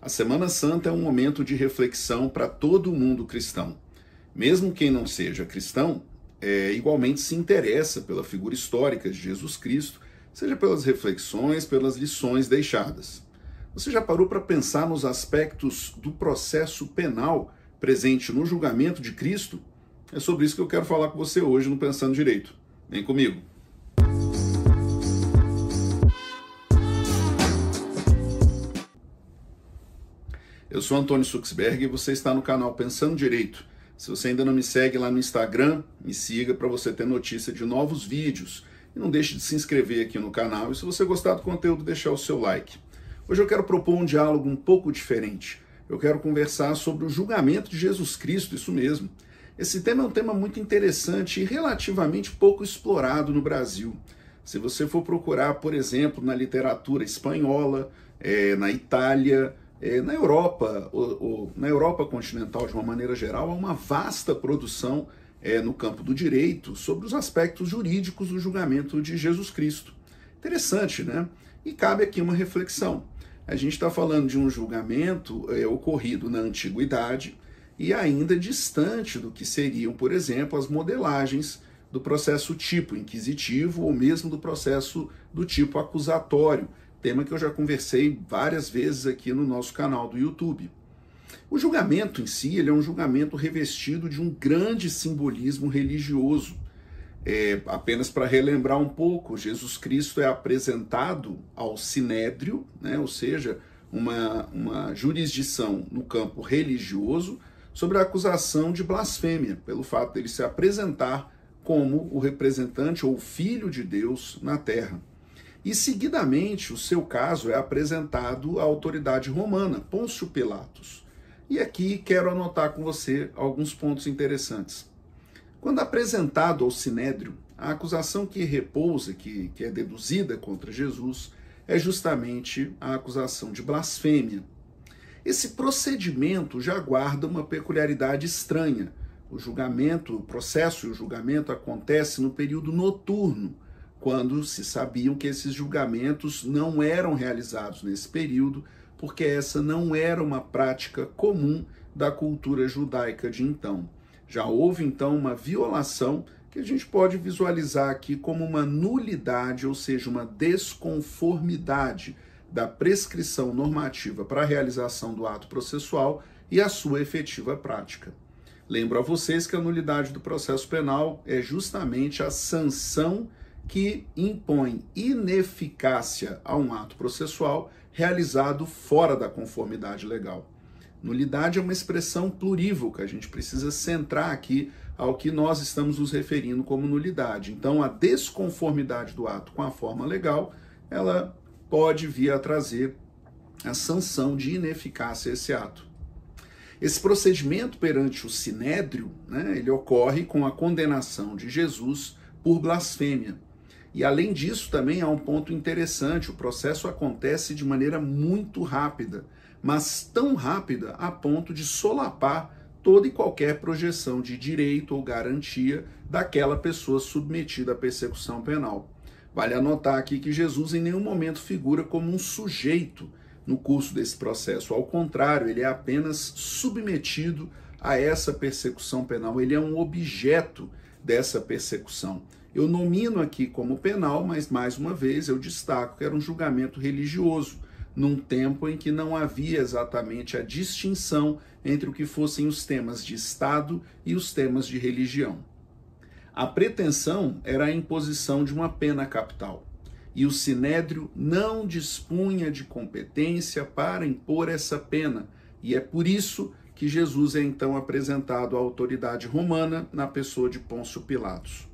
A Semana Santa é um momento de reflexão para todo mundo cristão. Mesmo quem não seja cristão, igualmente se interessa pela figura histórica de Jesus Cristo, seja pelas reflexões, pelas lições deixadas. Você já parou para pensar nos aspectos do processo penal presente no julgamento de Cristo? É sobre isso que eu quero falar com você hoje no Pensando Direito. Vem comigo! Eu sou Antônio Suxberg e você está no canal Pensando Direito. Se você ainda não me segue lá no Instagram, me siga para você ter notícia de novos vídeos. E não deixe de se inscrever aqui no canal e se você gostar do conteúdo, deixar o seu like. Hoje eu quero propor um diálogo um pouco diferente. Eu quero conversar sobre o julgamento de Jesus Cristo, isso mesmo. Esse tema é um tema muito interessante e relativamente pouco explorado no Brasil. Se você for procurar, por exemplo, na literatura espanhola, na Itália, na Europa continental, de uma maneira geral, há uma vasta produção no campo do direito sobre os aspectos jurídicos do julgamento de Jesus Cristo. Interessante, né? E cabe aqui uma reflexão. A gente está falando de um julgamento ocorrido na antiguidade e ainda distante do que seriam, por exemplo, as modelagens do processo tipo inquisitivo ou mesmo do processo do tipo acusatório, tema que eu já conversei várias vezes aqui no nosso canal do YouTube. O julgamento em si, ele é um julgamento revestido de um grande simbolismo religioso. Apenas para relembrar um pouco, Jesus Cristo é apresentado ao sinédrio, né, ou seja, uma jurisdição no campo religioso, sobre a acusação de blasfêmia, pelo fato dele se apresentar como o representante ou filho de Deus na terra. E, seguidamente, o seu caso é apresentado à autoridade romana, Pôncio Pilatos. E aqui quero anotar com você alguns pontos interessantes. Quando apresentado ao sinédrio, a acusação que repousa, que é deduzida contra Jesus, é justamente a acusação de blasfêmia. Esse procedimento já guarda uma peculiaridade estranha. O julgamento, o processo e o julgamento acontece no período noturno, quando se sabiam que esses julgamentos não eram realizados nesse período, porque essa não era uma prática comum da cultura judaica de então. Já houve, então, uma violação que a gente pode visualizar aqui como uma nulidade, ou seja, uma desconformidade da prescrição normativa para a realização do ato processual e a sua efetiva prática. Lembro a vocês que a nulidade do processo penal é justamente a sanção que impõe ineficácia a um ato processual realizado fora da conformidade legal. Nulidade é uma expressão plurívoca, a gente precisa centrar aqui ao que nós estamos nos referindo como nulidade. Então, a desconformidade do ato com a forma legal, ela pode vir a trazer a sanção de ineficácia a esse ato. Esse procedimento perante o sinédrio, né, ele ocorre com a condenação de Jesus por blasfêmia. E além disso, também há um ponto interessante, o processo acontece de maneira muito rápida, mas tão rápida a ponto de solapar toda e qualquer projeção de direito ou garantia daquela pessoa submetida à persecução penal. Vale anotar aqui que Jesus em nenhum momento figura como um sujeito no curso desse processo, ao contrário, ele é apenas submetido a essa persecução penal, ele é um objeto dessa persecução. Eu nomino aqui como penal, mas mais uma vez eu destaco que era um julgamento religioso, num tempo em que não havia exatamente a distinção entre o que fossem os temas de Estado e os temas de religião. A pretensão era a imposição de uma pena capital, e o sinédrio não dispunha de competência para impor essa pena, e é por isso que Jesus é então apresentado à autoridade romana na pessoa de Pôncio Pilatos.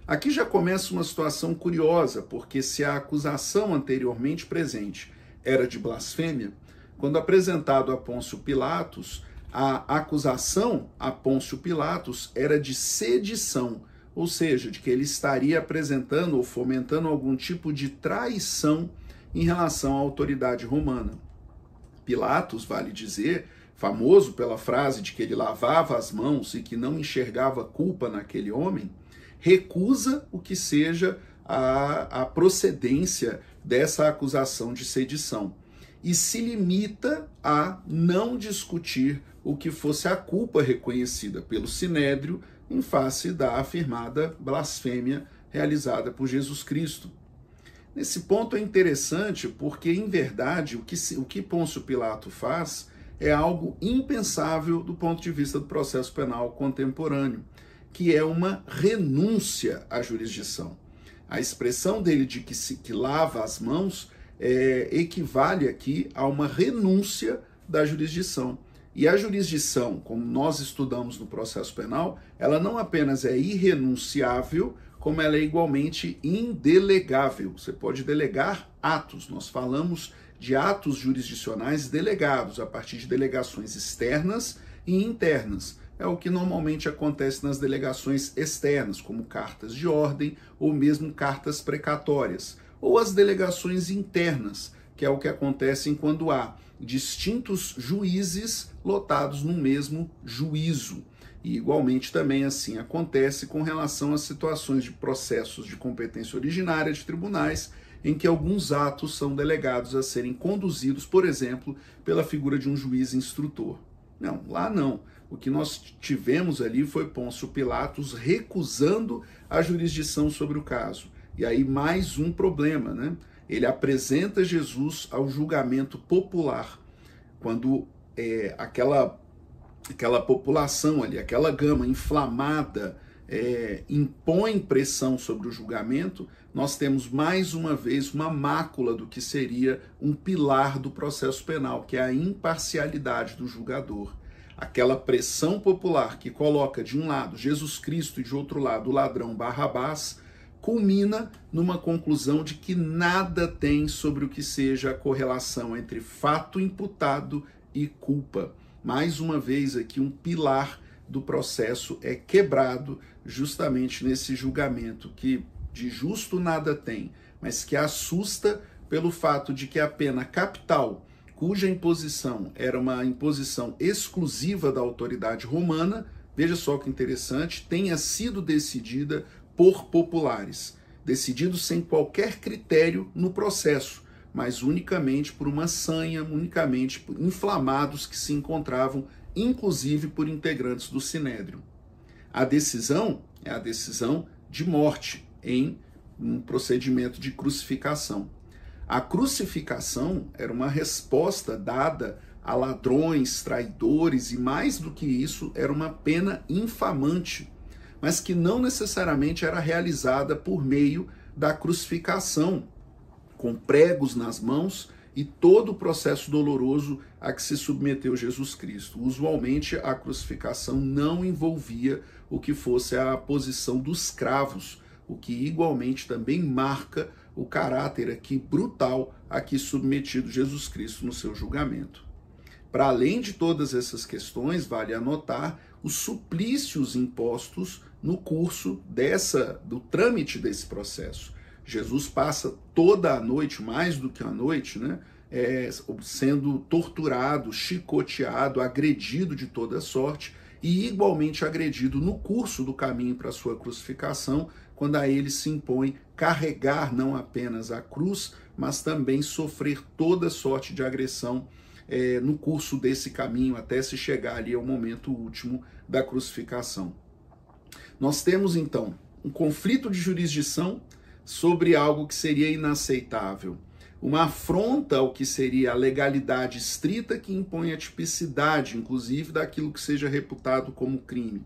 Aqui já começa uma situação curiosa, porque se a acusação anteriormente presente era de blasfêmia, quando apresentado a Pôncio Pilatos, a acusação a Pôncio Pilatos era de sedição, ou seja, de que ele estaria apresentando ou fomentando algum tipo de traição em relação à autoridade romana. Pilatos, vale dizer, famoso pela frase de que ele lavava as mãos e que não enxergava culpa naquele homem, recusa o que seja a procedência dessa acusação de sedição. e se limita a não discutir o que fosse a culpa reconhecida pelo Sinédrio em face da afirmada blasfêmia realizada por Jesus Cristo. Nesse ponto é interessante porque, em verdade, o que Pôncio Pilato faz é algo impensável do ponto de vista do processo penal contemporâneo, que é uma renúncia à jurisdição. A expressão dele de que lava as mãos equivale aqui a uma renúncia da jurisdição. E a jurisdição, como nós estudamos no processo penal, ela não apenas é irrenunciável, como ela é igualmente indelegável. Você pode delegar atos. Nós falamos de atos jurisdicionais delegados a partir de delegações externas e internas. É o que normalmente acontece nas delegações externas, como cartas de ordem ou mesmo cartas precatórias. Ou as delegações internas, que é o que acontece quando há distintos juízes lotados no mesmo juízo. E igualmente também assim acontece com relação a situações de processos de competência originária de tribunais, em que alguns atos são delegados a serem conduzidos, por exemplo, pela figura de um juiz instrutor. Não, lá não. O que nós tivemos ali foi Pôncio Pilatos recusando a jurisdição sobre o caso. E aí mais um problema, né? Ele apresenta Jesus ao julgamento popular, quando aquela população ali, aquela gama inflamada impõe pressão sobre o julgamento, nós temos mais uma vez uma mácula do que seria um pilar do processo penal, que é a imparcialidade do julgador. Aquela pressão popular que coloca de um lado Jesus Cristo e de outro lado o ladrão Barrabás, culmina numa conclusão de que nada tem sobre o que seja a correlação entre fato imputado e culpa. Mais uma vez aqui um pilar do processo é quebrado justamente nesse julgamento que de justo nada tem, mas que assusta pelo fato de que a pena capital, cuja imposição era uma imposição exclusiva da autoridade romana, veja só que interessante, tenha sido decidida por populares, decidido sem qualquer critério no processo, mas unicamente por uma sanha, unicamente por inflamados que se encontravam, inclusive por integrantes do Sinédrio. A decisão é a decisão de morte em um procedimento de crucificação. A crucificação era uma resposta dada a ladrões, traidores e, mais do que isso, era uma pena infamante, mas que não necessariamente era realizada por meio da crucificação, com pregos nas mãos e todo o processo doloroso a que se submeteu Jesus Cristo. Usualmente, a crucificação não envolvia o que fosse a posição dos cravos, o que igualmente também marca o caráter aqui brutal a que submetido Jesus Cristo no seu julgamento. Para além de todas essas questões, vale anotar os suplícios impostos no curso do trâmite desse processo. Jesus passa toda a noite, mais do que a noite, né, sendo torturado, chicoteado, agredido de toda sorte e igualmente agredido no curso do caminho para a sua crucificação, quando a ele se impõe carregar não apenas a cruz, mas também sofrer toda sorte de agressão no curso desse caminho, até se chegar ali ao momento último da crucificação. Nós temos, então, um conflito de jurisdição sobre algo que seria inaceitável, uma afronta ao que seria a legalidade estrita que impõe a tipicidade, inclusive, daquilo que seja reputado como crime.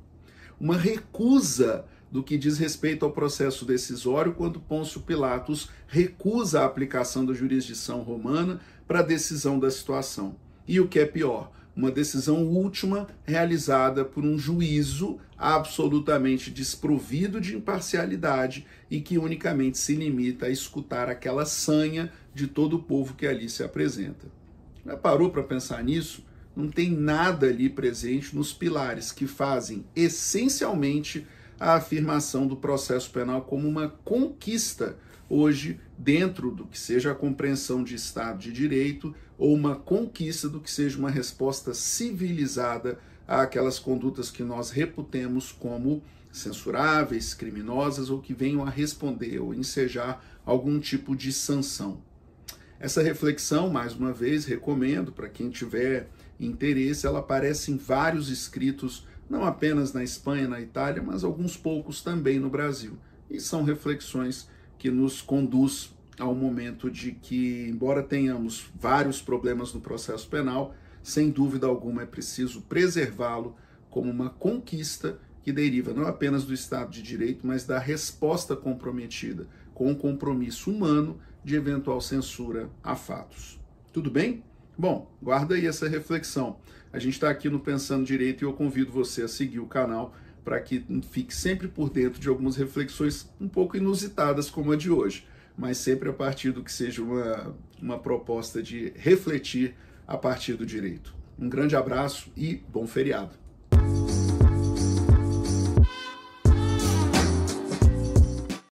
Uma recusa do que diz respeito ao processo decisório, quando Pôncio Pilatos recusa a aplicação da jurisdição romana para a decisão da situação. E o que é pior, uma decisão última realizada por um juízo absolutamente desprovido de imparcialidade e que unicamente se limita a escutar aquela sanha de todo o povo que ali se apresenta. Já parou para pensar nisso? Não tem nada ali presente nos pilares que fazem essencialmente a afirmação do processo penal como uma conquista hoje dentro do que seja a compreensão de Estado de Direito ou uma conquista do que seja uma resposta civilizada àquelas condutas que nós reputemos como censuráveis, criminosas ou que venham a responder ou ensejar algum tipo de sanção. Essa reflexão, mais uma vez, recomendo para quem tiver interesse, ela aparece em vários escritos, não apenas na Espanha, na Itália, mas alguns poucos também no Brasil. E são reflexões que nos conduz ao momento de que, embora tenhamos vários problemas no processo penal, sem dúvida alguma é preciso preservá-lo como uma conquista que deriva não apenas do Estado de Direito, mas da resposta comprometida com o compromisso humano de eventual censura a fatos. Tudo bem? Bom, guarda aí essa reflexão. A gente está aqui no Pensando Direito e eu convido você a seguir o canal para que fique sempre por dentro de algumas reflexões um pouco inusitadas como a de hoje, mas sempre a partir do que seja uma proposta de refletir a partir do direito. Um grande abraço e bom feriado.